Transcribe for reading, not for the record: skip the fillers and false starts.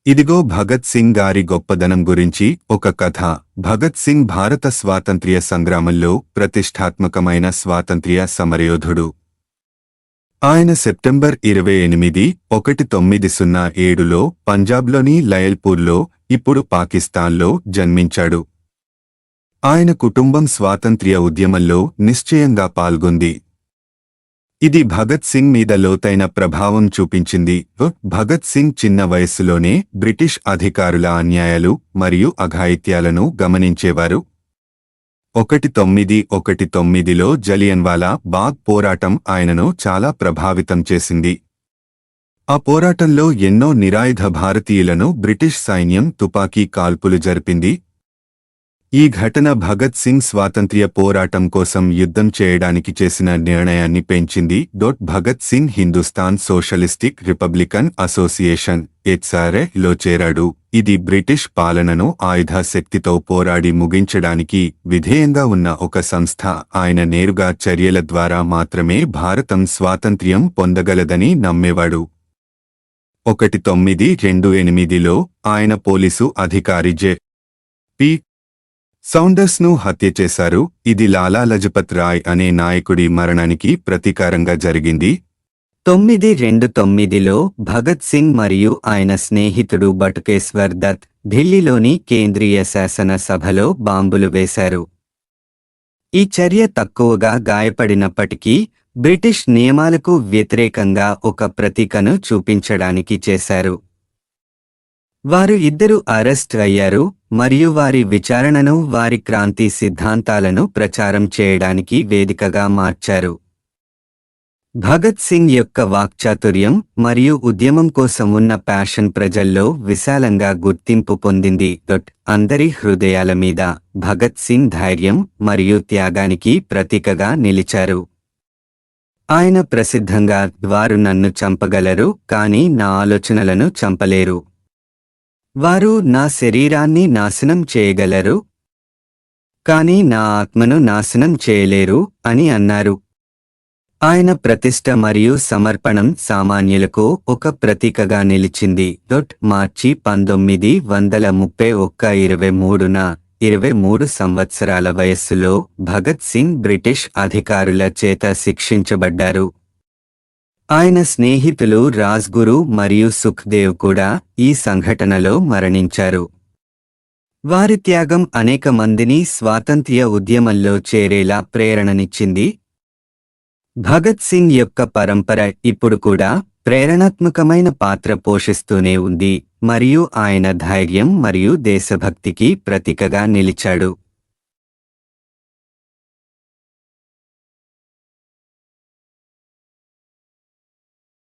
ఇదిగో భగత్ సింగ్ గారి గొప్పదనం గురించి ఒక కథ. భగత్ సింగ్ భారత స్వాతంత్ర్య సంగ్రామంలో ప్రతిష్టాత్మకమైన స్వాతంత్ర్య సమరయోధుడు. ఆయన సెప్టెంబర్ 28, 1907లో పంజాబ్లోని లయల్పూర్లో, ఇప్పుడు పాకిస్తాన్లో జన్మించాడు. ఆయన కుటుంబం స్వాతంత్ర్య ఉద్యమంలో నిశ్చయంగా పాల్గొంది. ఇది భగత్ సింగ్ మీద లోతైన ప్రభావం చూపించింది. భగత్ సింగ్ చిన్న వయస్సులోనే బ్రిటిష్ అధికారుల అన్యాయాలు మరియు అఘాయిత్యాలను గమనించేవారు. 1919లో జలియన్వాలా బాగ్ పోరాటం ఆయనను చాలా ప్రభావితం చేసింది. ఆ పోరాటంలో ఎన్నో నిరాయుధ భారతీయులను బ్రిటిష్ సైన్యం తుపాకీ కాల్పులు జరిపింది. ఈ ఘటన భగత్ సింగ్ స్వాతంత్ర్య పోరాటం కోసం యుద్ధం చేయడానికి చేసిన నిర్ణయాన్ని పెంచింది. Bhagat Singh Hindustan socialistic Republican association లో చేరాడు. ఇది బ్రిటిష్ పాలనను ఆయుధ శక్తితో పోరాడి ముగించడానికి విధేయంగా ఉన్న ఒక సంస్థ. ఆయన నేరుగా చర్యల ద్వారా మాత్రమే భారతం స్వాతంత్ర్యం పొందగలదని నమ్మేవాడు. 1928లో ఆయన పోలీసు అధికారి జె.పి. సౌండర్స్ను హత్య చేశారు. ఇది లాలా లజపత్ రాయ్ అనే నాయకుడి మరణానికి ప్రతీకారంగా జరిగింది. 1929లో భగత్ సింగ్ మరియు ఆయన స్నేహితుడు బటుకేశ్వర్ దత్ ఢిల్లీలోని కేంద్రీయ శాసన సభలో బాంబులు వేశారు. ఈ చర్య తక్కువగా గాయపడినప్పటికీ బ్రిటిష్ నియమాలకు వ్యతిరేకంగా ఒక ప్రతీకను చూపించడానికి చేశారు. వారు ఇద్దరు అరెస్ట్ అయ్యారు మరియు వారి విచారణను వారి క్రాంతి సిద్ధాంతాలను ప్రచారం చేయడానికి వేదికగా మార్చారు. భగత్ సింగ్ యొక్క వాక్చాతుర్యం మరియు ఉద్యమం కోసం ఉన్న ప్యాషన్ ప్రజల్లో విశాలంగా గుర్తింపు పొందింది. అందరి హృదయాల మీద భగత్ సింగ్ ధైర్యం మరియు త్యాగానికి ప్రతీకగా నిలిచారు. ఆయన ప్రసిద్ధంగా, వారు నన్ను చంపగలరు కానీ నా ఆలోచనలను చంపలేరు. వారు నా శరీరాన్ని నాశనం చేయగలరు కానీ నా ఆత్మను నాశనం చేయలేరు అని అన్నారు. ఆయన ప్రతిష్ట మరియు సమర్పణం సామాన్యులకు ఒక ప్రతీకగా నిలిచింది. మార్చి 1931 23 సంవత్సరాల వయస్సులో భగత్ సింగ్ బ్రిటిష్ అధికారుల చేత శిక్షించబడ్డారు. ఆయన స్నేహితులు రాజ్గురు మరియు సుఖ్దేవ్ కూడా ఈ సంఘటనలో మరణించారు. వారి త్యాగం అనేక మందిని స్వాతంత్ర్య ఉద్యమంలో చేరేలా ప్రేరణనిచ్చింది. భగత్ సింగ్ యొక్క పరంపర ఇప్పుడు కూడా ప్రేరణాత్మకమైన పాత్ర పోషిస్తూనే ఉంది మరియు ఆయన ధైర్యం మరియు దేశభక్తికి ప్రతీకగా నిలిచాడు.